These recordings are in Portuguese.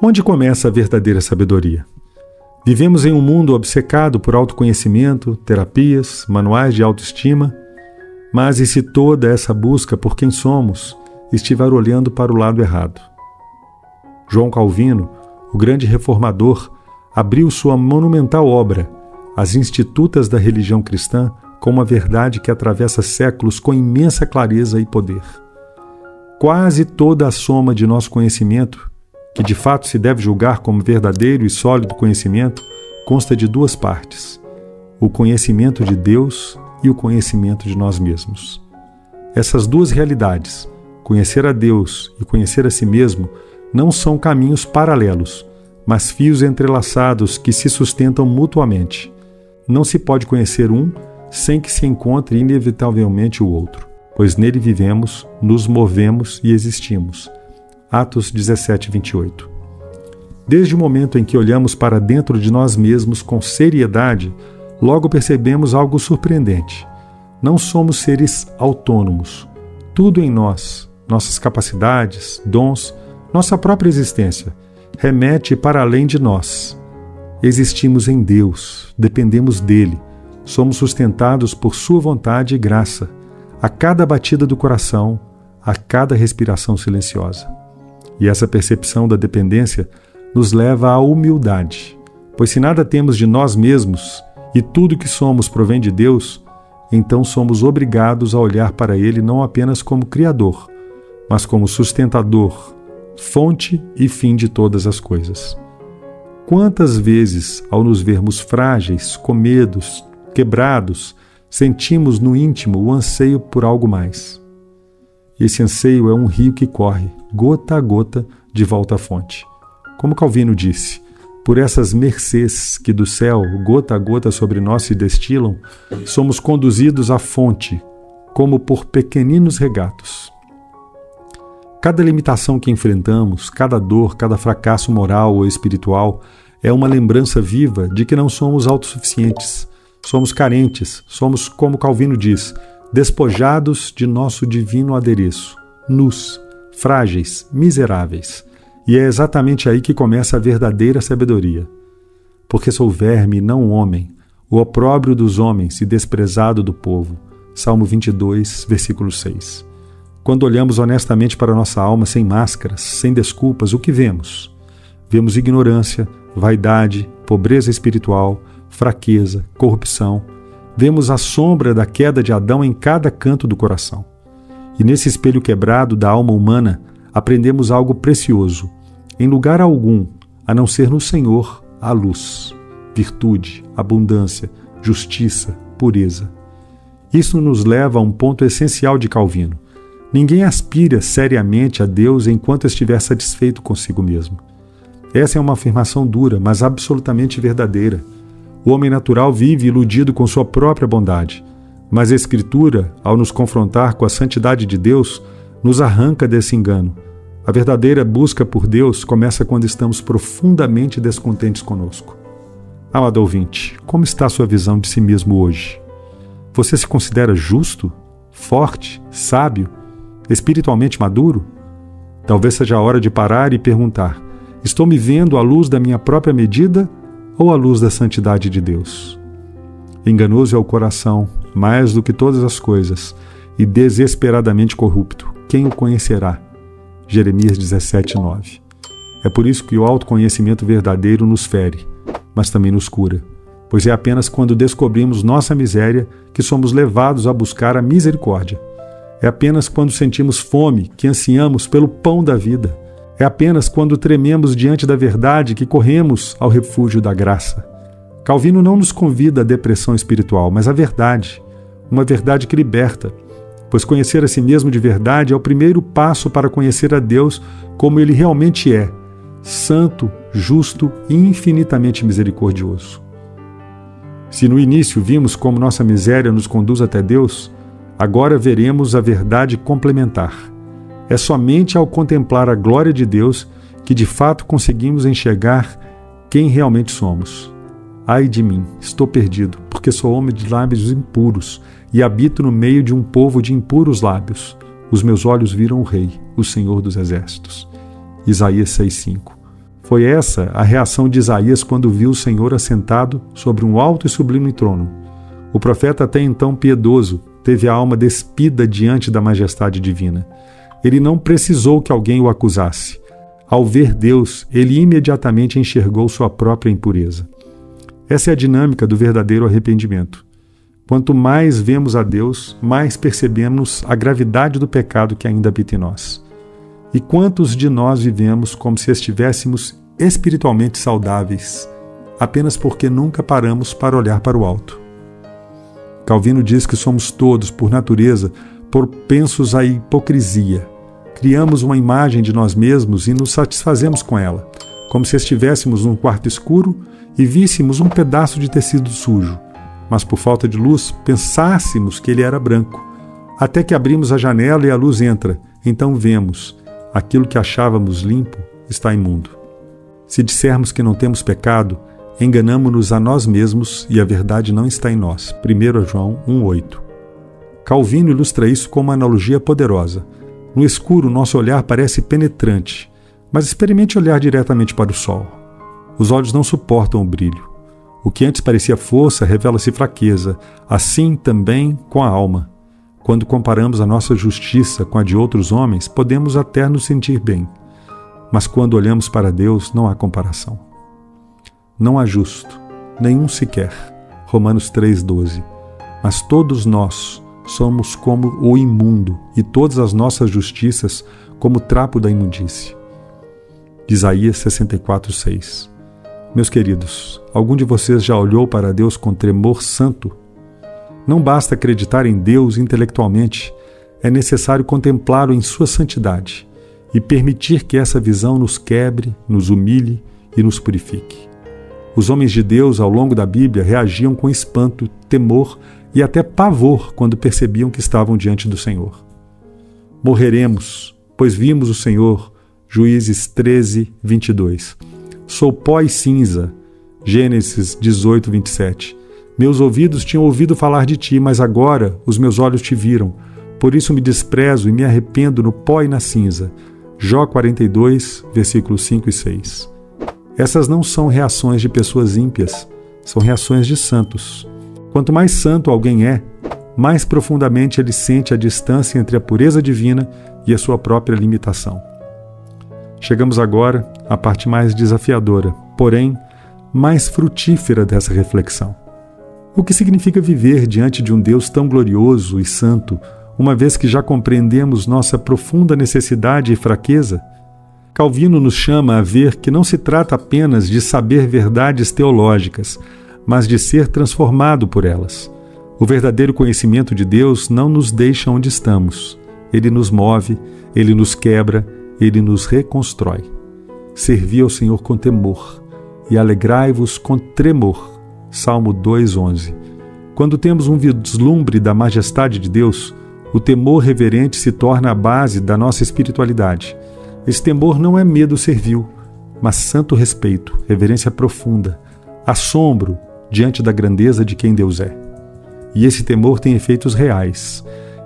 Onde começa a verdadeira sabedoria? Vivemos em um mundo obcecado por autoconhecimento, terapias, manuais de autoestima, mas e se toda essa busca por quem somos estiver olhando para o lado errado? João Calvino, o grande reformador, abriu sua monumental obra, As Institutas da Religião Cristã, com uma verdade que atravessa séculos com imensa clareza e poder. Quase toda a soma de nosso conhecimento, que de fato se deve julgar como verdadeiro e sólido conhecimento, consta de duas partes: o conhecimento de Deus e o conhecimento de nós mesmos. Essas duas realidades, conhecer a Deus e conhecer a si mesmo, não são caminhos paralelos, mas fios entrelaçados que se sustentam mutuamente. Não se pode conhecer um sem que se encontre inevitavelmente o outro, pois nele vivemos, nos movemos e existimos. Atos 17, 28. Desde o momento em que olhamos para dentro de nós mesmos com seriedade, logo percebemos algo surpreendente. Não somos seres autônomos. Tudo em nós, nossas capacidades, dons, nossa própria existência, remete para além de nós. Existimos em Deus, dependemos dele, somos sustentados por sua vontade e graça, a cada batida do coração, a cada respiração silenciosa. E essa percepção da dependência nos leva à humildade, pois se nada temos de nós mesmos e tudo que somos provém de Deus, então somos obrigados a olhar para Ele não apenas como Criador, mas como sustentador, fonte e fim de todas as coisas. Quantas vezes, ao nos vermos frágeis, com medos, quebrados, sentimos no íntimo o anseio por algo mais? Esse anseio é um rio que corre, gota a gota, de volta à fonte. Como Calvino disse, por essas mercês que do céu, gota a gota sobre nós se destilam, somos conduzidos à fonte, como por pequeninos regatos. Cada limitação que enfrentamos, cada dor, cada fracasso moral ou espiritual, é uma lembrança viva de que não somos autossuficientes, somos carentes, somos, como Calvino diz, despojados de nosso divino adereço, nus, frágeis, miseráveis. E é exatamente aí que começa a verdadeira sabedoria. Porque sou verme, não homem, o opróbrio dos homens e desprezado do povo. Salmo 22, versículo 6. Quando olhamos honestamente para nossa alma sem máscaras, sem desculpas, o que vemos? Vemos ignorância, vaidade, pobreza espiritual, fraqueza, corrupção. Vemos a sombra da queda de Adão em cada canto do coração. E nesse espelho quebrado da alma humana, aprendemos algo precioso. Em lugar algum, a não ser no Senhor, há luz, virtude, abundância, justiça, pureza. Isso nos leva a um ponto essencial de Calvino. Ninguém aspira seriamente a Deus enquanto estiver satisfeito consigo mesmo. Essa é uma afirmação dura, mas absolutamente verdadeira. O homem natural vive iludido com sua própria bondade, mas a Escritura, ao nos confrontar com a santidade de Deus, nos arranca desse engano. A verdadeira busca por Deus começa quando estamos profundamente descontentes conosco. Amado ouvinte, como está a sua visão de si mesmo hoje? Você se considera justo, forte, sábio, espiritualmente maduro? Talvez seja a hora de parar e perguntar: estou me vendo à luz da minha própria medida ou à luz da santidade de Deus? Enganoso é o coração, mais do que todas as coisas, e desesperadamente corrupto. Quem o conhecerá? Jeremias 17, 9. É por isso que o autoconhecimento verdadeiro nos fere, mas também nos cura, pois é apenas quando descobrimos nossa miséria que somos levados a buscar a misericórdia. É apenas quando sentimos fome que ansiamos pelo pão da vida. É apenas quando trememos diante da verdade que corremos ao refúgio da graça. Calvino não nos convida à depressão espiritual, mas à verdade, uma verdade que liberta, pois conhecer a si mesmo de verdade é o primeiro passo para conhecer a Deus como Ele realmente é, santo, justo e infinitamente misericordioso. Se no início vimos como nossa miséria nos conduz até Deus, agora veremos a verdade complementar. É somente ao contemplar a glória de Deus que de fato conseguimos enxergar quem realmente somos. Ai de mim, estou perdido, porque sou homem de lábios impuros e habito no meio de um povo de impuros lábios. Os meus olhos viram o Rei, o Senhor dos Exércitos. Isaías 6,5. Foi essa a reação de Isaías quando viu o Senhor assentado sobre um alto e sublime trono. O profeta, até então piedoso, teve a alma despida diante da majestade divina. Ele não precisou que alguém o acusasse. Ao ver Deus, ele imediatamente enxergou sua própria impureza. Essa é a dinâmica do verdadeiro arrependimento. Quanto mais vemos a Deus, mais percebemos a gravidade do pecado que ainda habita em nós. E quantos de nós vivemos como se estivéssemos espiritualmente saudáveis, apenas porque nunca paramos para olhar para o alto? Calvino diz que somos todos, por natureza, propensos à hipocrisia. Criamos uma imagem de nós mesmos e nos satisfazemos com ela, como se estivéssemos num quarto escuro e víssemos um pedaço de tecido sujo, mas por falta de luz pensássemos que ele era branco, até que abrimos a janela e a luz entra, então vemos, aquilo que achávamos limpo está imundo. Se dissermos que não temos pecado, enganamo-nos a nós mesmos e a verdade não está em nós. 1 João 1,8. Calvino ilustra isso com uma analogia poderosa. No escuro, nosso olhar parece penetrante, mas experimente olhar diretamente para o sol. Os olhos não suportam o brilho. O que antes parecia força revela-se fraqueza, assim também com a alma. Quando comparamos a nossa justiça com a de outros homens, podemos até nos sentir bem. Mas quando olhamos para Deus, não há comparação. Não há justo, nenhum sequer. Romanos 3,12. Mas todos nós somos como o imundo, e todas as nossas justiças como o trapo da imundície. Isaías 64,6. Meus queridos, algum de vocês já olhou para Deus com tremor santo? Não basta acreditar em Deus intelectualmente, é necessário contemplá-lo em sua santidade e permitir que essa visão nos quebre, nos humilhe e nos purifique. Os homens de Deus, ao longo da Bíblia, reagiam com espanto, temor e até pavor quando percebiam que estavam diante do Senhor. Morreremos, pois vimos o Senhor. Juízes 13:22. Sou pó e cinza. Gênesis 18:27. Meus ouvidos tinham ouvido falar de ti, mas agora os meus olhos te viram. Por isso me desprezo e me arrependo no pó e na cinza. Jó 42, versículos 5 e 6. Essas não são reações de pessoas ímpias, são reações de santos. Quanto mais santo alguém é, mais profundamente ele sente a distância entre a pureza divina e a sua própria limitação. Chegamos agora à parte mais desafiadora, porém mais frutífera dessa reflexão. O que significa viver diante de um Deus tão glorioso e santo, uma vez que já compreendemos nossa profunda necessidade e fraqueza? Calvino nos chama a ver que não se trata apenas de saber verdades teológicas, mas de ser transformado por elas. O verdadeiro conhecimento de Deus não nos deixa onde estamos. Ele nos move, ele nos quebra, ele nos reconstrói. Servi ao Senhor com temor e alegrai-vos com tremor. Salmo 2:11. Quando temos um vislumbre da majestade de Deus, o temor reverente se torna a base da nossa espiritualidade. Esse temor não é medo servil, mas santo respeito, reverência profunda, assombro diante da grandeza de quem Deus é. E esse temor tem efeitos reais.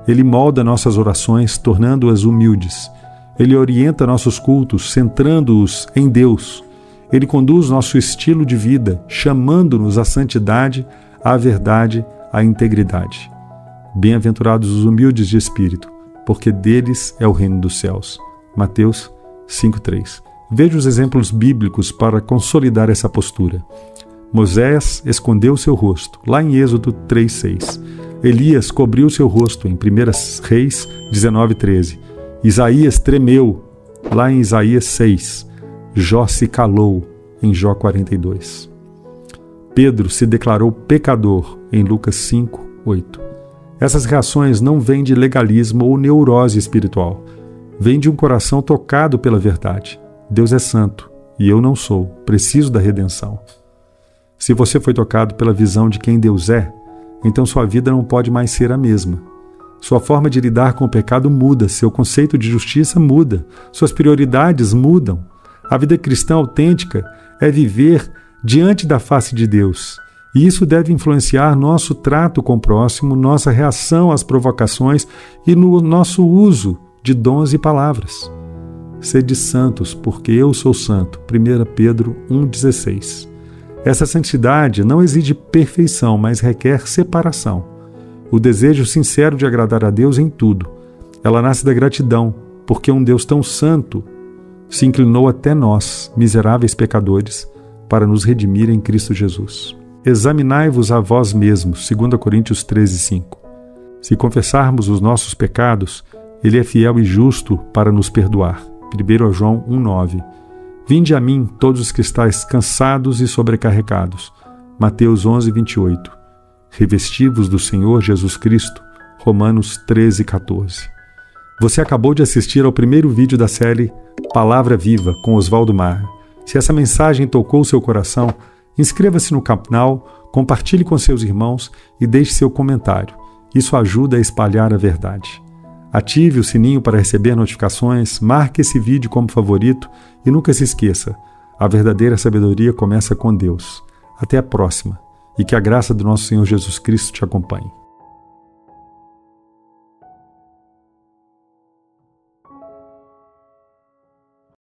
Ele molda nossas orações, tornando-as humildes. Ele orienta nossos cultos, centrando-os em Deus. Ele conduz nosso estilo de vida, chamando-nos à santidade, à verdade, à integridade. Bem-aventurados os humildes de espírito, porque deles é o reino dos céus. Mateus 5:3. Veja os exemplos bíblicos para consolidar essa postura. Moisés escondeu seu rosto, lá em Êxodo 3:6. Elias cobriu seu rosto, em 1 Reis 19:13. Isaías tremeu, lá em Isaías 6. Jó se calou, em Jó 42. Pedro se declarou pecador, em Lucas 5:8. Essas reações não vêm de legalismo ou neurose espiritual. Vêm de um coração tocado pela verdade. Deus é santo, e eu não sou, preciso da redenção. Se você foi tocado pela visão de quem Deus é, então sua vida não pode mais ser a mesma. Sua forma de lidar com o pecado muda, seu conceito de justiça muda, suas prioridades mudam. A vida cristã autêntica é viver diante da face de Deus, e isso deve influenciar nosso trato com o próximo, nossa reação às provocações e no nosso uso de dons e palavras. Sede santos, porque eu sou santo. 1 Pedro 1,16. Essa santidade não exige perfeição, mas requer separação. O desejo sincero de agradar a Deus em tudo. Ela nasce da gratidão, porque um Deus tão santo se inclinou até nós, miseráveis pecadores, para nos redimir em Cristo Jesus. Examinai-vos a vós mesmos, 2 Coríntios 13:5. Se confessarmos os nossos pecados, Ele é fiel e justo para nos perdoar. 1 João 1,9. Vinde a mim, todos os que estáis cansados e sobrecarregados. Mateus 11:28. Revesti-vos do Senhor Jesus Cristo. Romanos 13:14. Você acabou de assistir ao primeiro vídeo da série Palavra Viva, com Oswaldo Marra. Se essa mensagem tocou o seu coração, inscreva-se no canal, compartilhe com seus irmãos e deixe seu comentário. Isso ajuda a espalhar a verdade. Ative o sininho para receber notificações, marque esse vídeo como favorito e nunca se esqueça, a verdadeira sabedoria começa com Deus. Até a próxima e que a graça do nosso Senhor Jesus Cristo te acompanhe.